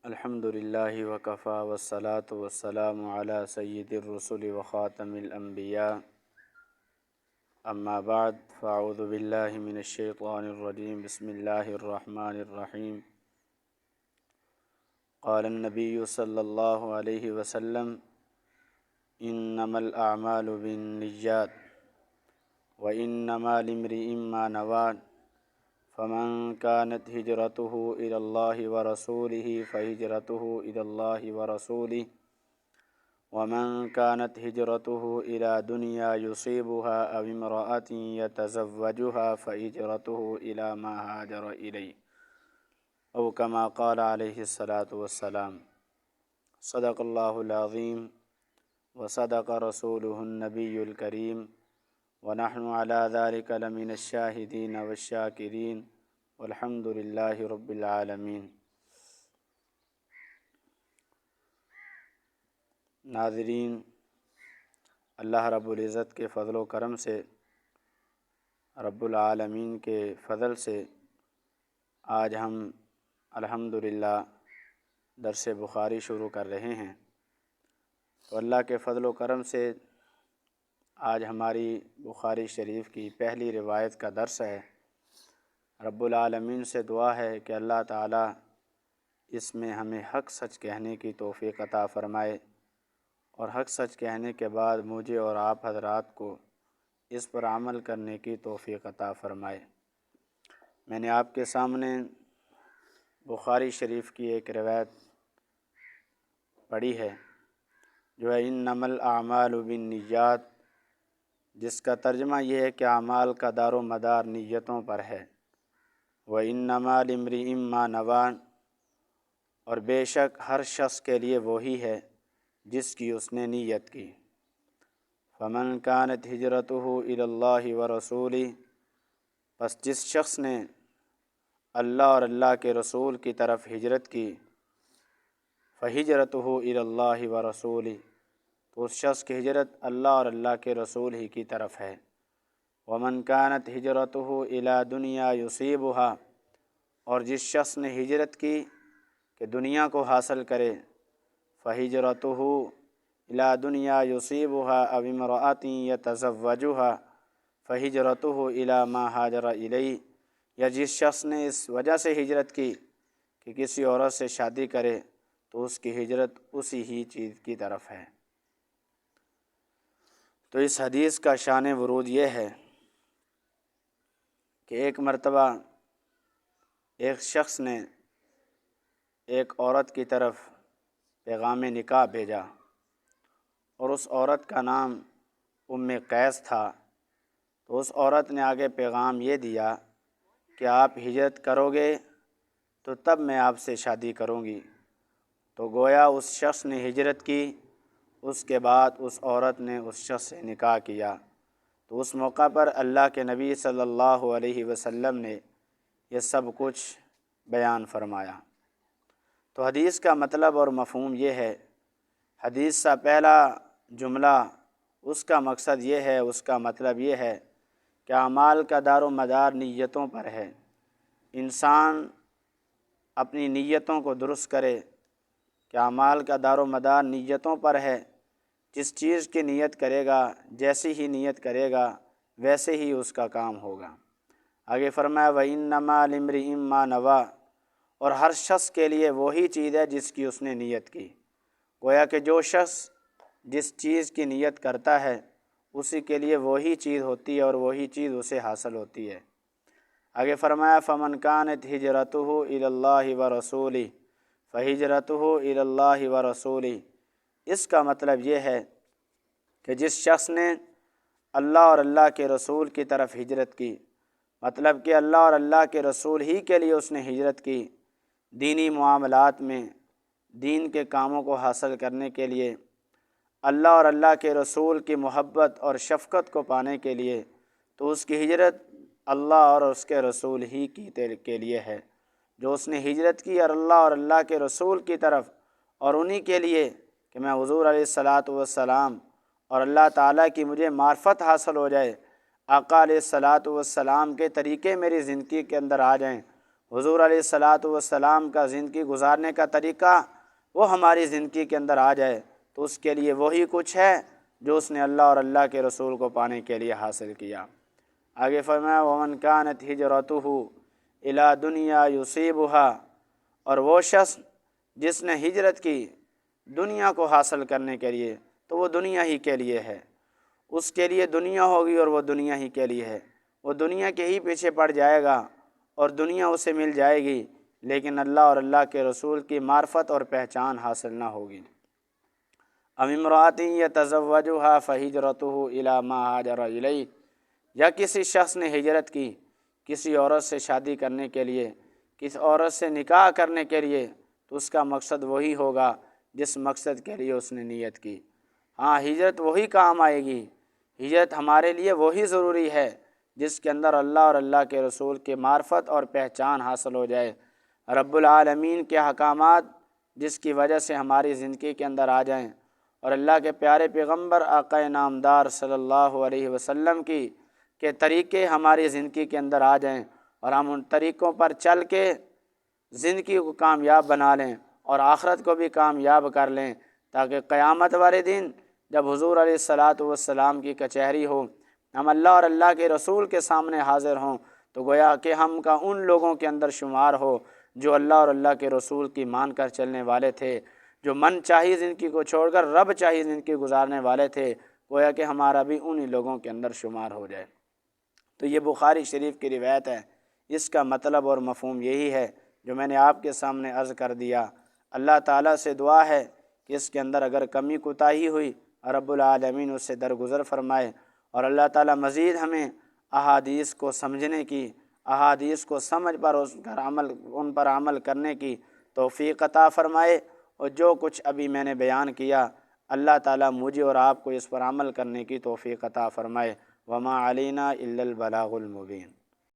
الحمد للہ وکفیٰ والصلاة والسلام علی سید الرسل وخاتم الانبیاء اما بعد فاعوذ باللہ من الشیطان الرجیم بسم اللہ الرحمن الرحیم قال النبی صلی اللہ علیہ وسلم انما الاعمال بالنیات وانما لامرئ ما نوى فمن كانت هجرته إلى الله ورسوله فهجرته إلى الله ورسوله ومن كانت هجرته إلى دنيا يصيبها أو امرأة يتزوجها فهجرته إلى ما هاجر إليه أو كما قال عليه الصلاة والسلام صدق الله العظيم وصدق رسوله النبي الكريم ونحن على ذلك لمن الشاهدين والشاكرين والحمد لله رب العالمين۔ ناظرین، اللہ رب العزت کے فضل و کرم سے، رب العالمین کے فضل سے آج ہم الحمدللہ درس بخاری شروع کر رہے ہیں۔ تو اللہ کے فضل و کرم سے آج ہماری بخاری شریف کی پہلی روایت کا درس ہے۔ رب العالمین سے دعا ہے کہ اللہ تعالیٰ اس میں ہمیں حق سچ کہنے کی توفیق عطا فرمائے، اور حق سچ کہنے کے بعد مجھے اور آپ حضرات کو اس پر عمل کرنے کی توفیق عطا فرمائے۔ میں نے آپ کے سامنے بخاری شریف کی ایک روایت پڑھی ہے جو ہے انما الاعمال بالنیات، جس کا ترجمہ یہ ہے کہ اعمال کا دار و مدار نیتوں پر ہے۔ وَإِنَّمَا لِامْرِئٍ مَّا نَوَىٰ، اور بے شک ہر شخص کے لیے وہی ہے جس کی اس نے نیت کی۔ فَمَنْ كَانَتْ هِجْرَتُهُ إِلَى اللَّهِ وَرَسُولِهِ، پس جس شخص نے اللہ اور اللہ کے رسول کی طرف ہجرت کی، فَهِجْرَتُهُ إِلَى اللَّهِ وَرَسُولِهِ، تو اس شخص کی ہجرت اللہ اور اللہ کے رسول ہی کی طرف ہے۔ وَمَنْ كَانَتْ هِجْرَتُهُ إِلَى دُنْيَا يُصِيبُهَا، اور جس شخص نے ہجرت کی کہ دنیا کو حاصل کرے، فَهِجْرَتُهُ إِلَى دُنْيَا يُصِيبُهَا أَوْ امْرَأَةٍ يَتَزَوَّجُهَا فَهِجْرَتُهُ إِلَى مَا هَاجَرَ إِلَيْهِ، یا جس شخص نے اس وجہ سے ہجرت کی کہ کسی عورت سے شادی کرے تو اس کی ہجرت اسی ہی چیز کی طرف ہے۔ تو اس حدیث کا شان ورود یہ ہے کہ ایک مرتبہ ایک شخص نے ایک عورت کی طرف پیغام نکاح بھیجا، اور اس عورت کا نام ام قیس تھا۔ تو اس عورت نے آگے پیغام یہ دیا کہ آپ ہجرت کرو گے تو تب میں آپ سے شادی کروں گی۔ تو گویا اس شخص نے ہجرت کی، اس کے بعد اس عورت نے اس شخص سے نکاح کیا۔ تو اس موقع پر اللہ کے نبی صلی اللہ علیہ وسلم نے یہ سب کچھ بیان فرمایا۔ تو حدیث کا مطلب اور مفہوم یہ ہے، حدیث کا پہلا جملہ اس کا مقصد یہ ہے، اس کا مطلب یہ ہے کہ اعمال کا دار و مدار نیتوں پر ہے۔ انسان اپنی نیتوں کو درست کرے کہ اعمال کا دار و مدار نیتوں پر ہے۔ جس چیز کی نیت کرے گا، جیسی ہی نیت کرے گا ویسے ہی اس کا کام ہوگا۔ آگے فرمایا وَإِنَّمَا لِامْرِئٍ مَّا نَوَىٰ، اور ہر شخص کے لیے وہی چیز ہے جس کی اس نے نیت کی۔ گویا کہ جو شخص جس چیز کی نیت کرتا ہے اسی کے لیے وہی چیز ہوتی ہے اور وہی چیز اسے حاصل ہوتی ہے۔ آگے فرمایا فَمَنْ كَانَتْ هِجْرَتُهُ إِلَى اللَّهِ وَرَسُولِهِ فَهِجْرَتُهُ إِلَى اللَّهِ وَرَسُولِهِ، اس کا مطلب یہ ہے کہ جس شخص نے اللہ اور اللہ کے رسول کی طرف ہجرت کی، مطلب کہ اللہ اور اللہ کے رسول ہی کے لیے اس نے ہجرت کی، دینی معاملات میں دین کے کاموں کو حاصل کرنے کے لیے، اللہ اور اللہ کے رسول کی محبت اور شفقت کو پانے کے لیے، تو اس کی ہجرت اللہ اور اس کے رسول ہی کے لیے ہے۔ جو اس نے ہجرت کی اور اللہ کے رسول کی طرف، اور انہی کے لیے کہ میں حضور علیہ الصلاۃ والسلام اور اللہ تعالیٰ کی مجھے معرفت حاصل ہو جائے، آقا علیہ الصلاۃ والسلام کے طریقے میری زندگی کے اندر آ جائیں، حضور علیہ الصلاۃ والسلام کا زندگی گزارنے کا طریقہ وہ ہماری زندگی کے اندر آ جائے تو اس کے لیے وہی کچھ ہے جو اس نے اللہ اور اللہ کے رسول کو پانے کے لیے حاصل کیا۔ آگے فرمایا وَمَنْ كَانَتْ هِجْرَتُهُ إِلَىٰ دُنْيَا يُصِيبُهَا، اور وہ شخص جس نے ہجرت کی دنیا کو حاصل کرنے کے لیے تو وہ دنیا ہی کے لیے ہے، اس کے لیے دنیا ہوگی اور وہ دنیا ہی کے لیے ہے، وہ دنیا کے ہی پیچھے پڑ جائے گا اور دنیا اسے مل جائے گی، لیکن اللہ اور اللہ کے رسول کی معرفت اور پہچان حاصل نہ ہوگی۔ ام امرأۃ یتزوجها فہجرتہ الی ما ہاجر الیہ، یا کسی شخص نے ہجرت کی کسی عورت سے شادی کرنے کے لیے، کسی عورت سے نکاح کرنے کے لیے، تو اس کا مقصد وہی ہوگا جس مقصد کے لیے اس نے نیت کی۔ ہاں، ہجرت وہی کام آئے گی، ہجرت ہمارے لیے وہی ضروری ہے جس کے اندر اللہ اور اللہ کے رسول کی معرفت اور پہچان حاصل ہو جائے، رب العالمین کے احکامات جس کی وجہ سے ہماری زندگی کے اندر آ جائیں، اور اللہ کے پیارے پیغمبر آقا نامدار صلی اللہ علیہ وسلم کے طریقے ہماری زندگی کے اندر آ جائیں، اور ہم ان طریقوں پر چل کے زندگی کو کامیاب بنا لیں اور آخرت کو بھی کامیاب کر لیں، تاکہ قیامت والے دن جب حضور علیہ الصلاۃ والسلام کی کچہری ہو، ہم اللہ اور اللہ کے رسول کے سامنے حاضر ہوں، تو گویا کہ ہم کا ان لوگوں کے اندر شمار ہو جو اللہ اور اللہ کے رسول کی مان کر چلنے والے تھے، جو من چاہی زندگی کو چھوڑ کر رب چاہی زندگی گزارنے والے تھے، گویا کہ ہمارا بھی انہی لوگوں کے اندر شمار ہو جائے۔ تو یہ بخاری شریف کی روایت ہے، اس کا مطلب اور مفہوم یہی ہے جو میں نے آپ کے سامنے عرض کر دیا۔ اللہ تعالیٰ سے دعا ہے کہ اس کے اندر اگر کمی کوتاہی ہوئی رب العالمین اس سے درگزر فرمائے، اور اللہ تعالیٰ مزید ہمیں احادیث کو سمجھنے کی، احادیث کو سمجھ پر ان پر عمل کرنے کی توفیق عطا فرمائے، اور جو کچھ ابھی میں نے بیان کیا اللہ تعالیٰ مجھے اور آپ کو اس پر عمل کرنے کی توفیق عطا فرمائے۔ وما علینا الا البلاغ المبین۔